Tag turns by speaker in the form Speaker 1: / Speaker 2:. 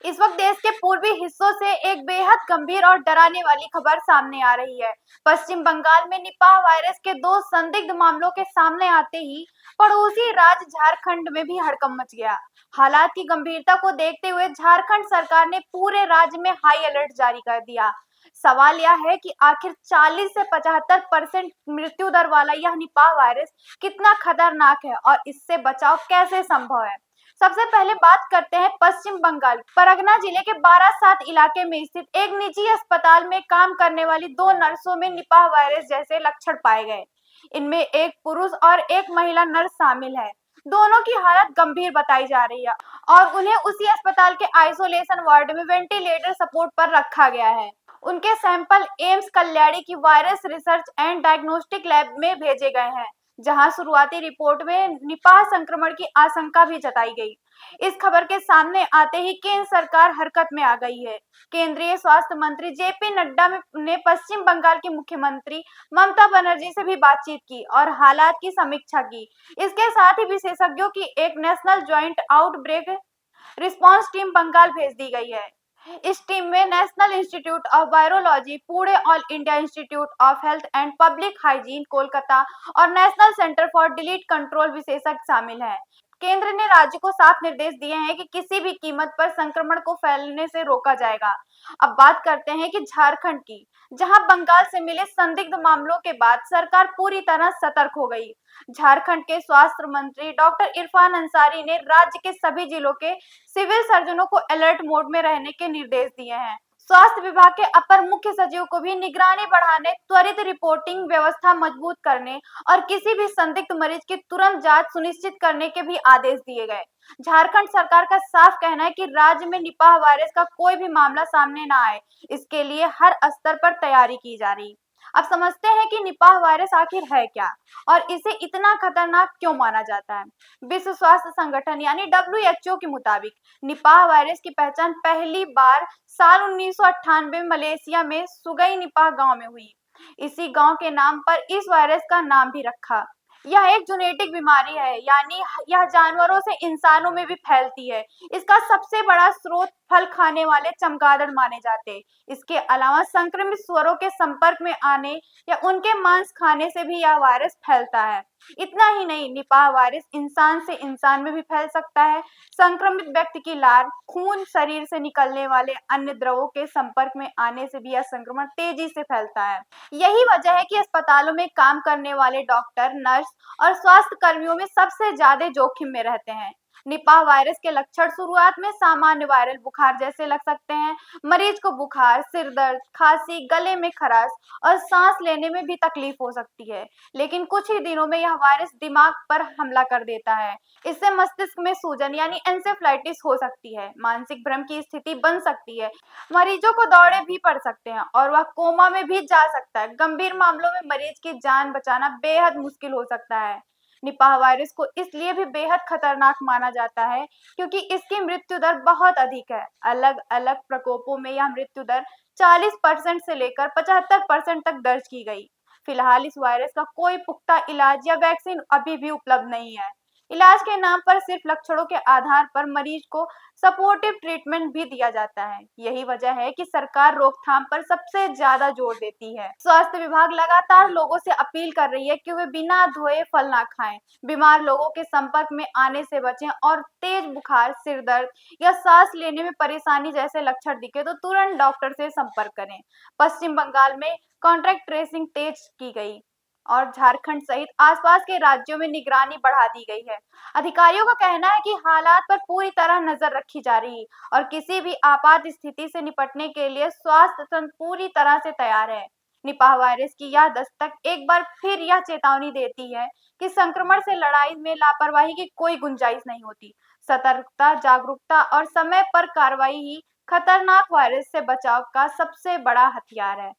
Speaker 1: इस वक्त देश के पूर्वी हिस्सों से एक बेहद गंभीर और डराने वाली खबर सामने आ रही है। पश्चिम बंगाल में निपाह वायरस के 2 संदिग्ध मामलों के सामने आते ही पड़ोसी राज्य झारखंड में भी हड़कंप मच गया। हालात की गंभीरता को देखते हुए झारखंड सरकार ने पूरे राज्य में हाई अलर्ट जारी कर दिया। सवाल यह है कि आखिर 40 से 75% मृत्यु दर वाला यह निपाह वायरस कितना खतरनाक है और इससे बचाव कैसे संभव है। सबसे पहले बात करते हैं पश्चिम बंगाल परगना जिले के बारासात इलाके में स्थित एक निजी अस्पताल में काम करने वाली 2 नर्सों में निपाह वायरस जैसे लक्षण पाए गए। इनमें एक पुरुष और एक महिला नर्स शामिल है। दोनों की हालत गंभीर बताई जा रही है और उन्हें उसी अस्पताल के आइसोलेशन वार्ड में वेंटिलेटर सपोर्ट पर रखा गया है। उनके सैंपल एम्स कल्याणी की virus research and diagnostic lab में भेजे गए हैं, जहां शुरुआती रिपोर्ट में निपाह संक्रमण की आशंका भी जताई गई। इस खबर के सामने आते ही केंद्र सरकार हरकत में आ गई है। केंद्रीय स्वास्थ्य मंत्री जेपी नड्डा ने पश्चिम बंगाल की मुख्यमंत्री ममता बनर्जी से भी बातचीत की और हालात की समीक्षा की। इसके साथ ही विशेषज्ञों की एक national joint outbreak response team Bengal भेज दी गई है। इस टीम में national institute of virology Pune, all India institute of health and public hygiene Kolkata और national centre for delete control विशेषज्ञ शामिल हैं। केंद्र ने राज्य को साफ निर्देश दिए हैं कि किसी भी कीमत पर संक्रमण को फैलने से रोका जाएगा। अब बात करते हैं कि झारखंड की, जहां बंगाल से मिले संदिग्ध मामलों के बाद सरकार पूरी तरह सतर्क हो गई। झारखंड के स्वास्थ्य मंत्री डॉक्टर इरफान अंसारी ने राज्य के सभी जिलों के सिविल सर्जनों को अलर्ट मोड में रहने के निर्देश दिए हैं। स्वास्थ्य विभाग के अपर मुख्य सचिव को भी निगरानी बढ़ाने, त्वरित रिपोर्टिंग व्यवस्था मजबूत करने और किसी भी संदिग्ध मरीज की तुरंत जांच सुनिश्चित करने के भी आदेश दिए गए। झारखंड सरकार का साफ कहना है कि राज्य में निपाह वायरस का कोई भी मामला सामने न आए, इसके लिए हर स्तर पर तैयारी की जा रही। अब समझते हैं कि निपाह वायरस आखिर है क्या और इसे इतना खतरनाक क्यों माना जाता है। विश्व स्वास्थ्य संगठन यानी WHO के मुताबिक निपाह वायरस की पहचान पहली बार साल 1998 में मलेशिया में सुगई निपाह गांव में हुई। इसी गांव के नाम पर इस वायरस का नाम भी रखा। यह एक जेनेटिक बीमारी है, यानी यह जानवरों से इंसानों में भी फैलती है। इसका सबसे बड़ा स्रोत फल खाने वाले चमगादड़ माने जाते हैं। इसके अलावा संक्रमित सूअरों के संपर्क में आने या उनके मांस खाने से भी यह वायरस फैलता है। इतना ही नहीं, निपाह वायरस इंसान से इंसान में भी फैल सकता है। संक्रमित व्यक्ति की लार, खून, शरीर से निकलने वाले अन्य द्रवों के संपर्क में आने से भी यह संक्रमण तेजी से फैलता है। यही वजह है कि अस्पतालों में काम करने वाले डॉक्टर, नर्स और स्वास्थ्य कर्मियों में सबसे ज्यादा जोखिम में रहते हैं। निपाह वायरस के लक्षण शुरुआत में सामान्य वायरल बुखार जैसे लग सकते हैं। मरीज को बुखार, सिर दर्द, खांसी, गले में खराश और सांस लेने में भी तकलीफ हो सकती है। लेकिन कुछ ही दिनों में यह वायरस दिमाग पर हमला कर देता है। इससे मस्तिष्क में सूजन यानी एंसेफ्लाइटिस हो सकती है, मानसिक भ्रम की स्थिति बन सकती है, मरीजों को दौरे भी पड़ सकते हैं और वह कोमा में भी जा सकता है। गंभीर मामलों में मरीज की जान बचाना बेहद मुश्किल हो सकता है। निपाह वायरस को इसलिए भी बेहद खतरनाक माना जाता है क्योंकि इसकी मृत्यु दर बहुत अधिक है। अलग अलग प्रकोपों में यह मृत्यु दर 40% से लेकर 75% तक दर्ज की गई। फिलहाल इस वायरस का कोई पुख्ता इलाज या वैक्सीन अभी भी उपलब्ध नहीं है। इलाज के नाम पर सिर्फ लक्षणों के आधार पर मरीज को सपोर्टिव ट्रीटमेंट भी दिया जाता है। यही वजह है कि सरकार रोकथाम पर सबसे ज्यादा जोर देती है। स्वास्थ्य विभाग लगातार लोगों से अपील कर रही है कि वे बिना धोए फल ना खाएं, बीमार लोगों के संपर्क में आने से बचें और तेज बुखार, सिर दर्द या सांस लेने में परेशानी जैसे लक्षण दिखे तो तुरंत डॉक्टर से संपर्क करें। पश्चिम बंगाल में कॉन्ट्रैक्ट ट्रेसिंग तेज की गई और झारखंड सहित आसपास के राज्यों में निगरानी बढ़ा दी गई है। अधिकारियों का कहना है कि हालात पर पूरी तरह नजर रखी जा रही है और किसी भी आपात स्थिति से निपटने के लिए स्वास्थ्य तंत्र पूरी तरह से तैयार है। निपाह वायरस की यह दस्तक एक बार फिर यह चेतावनी देती है कि संक्रमण से लड़ाई में लापरवाही की कोई गुंजाइश नहीं होती। सतर्कता, जागरूकता और समय पर कार्रवाई ही खतरनाक वायरस से बचाव का सबसे बड़ा हथियार है।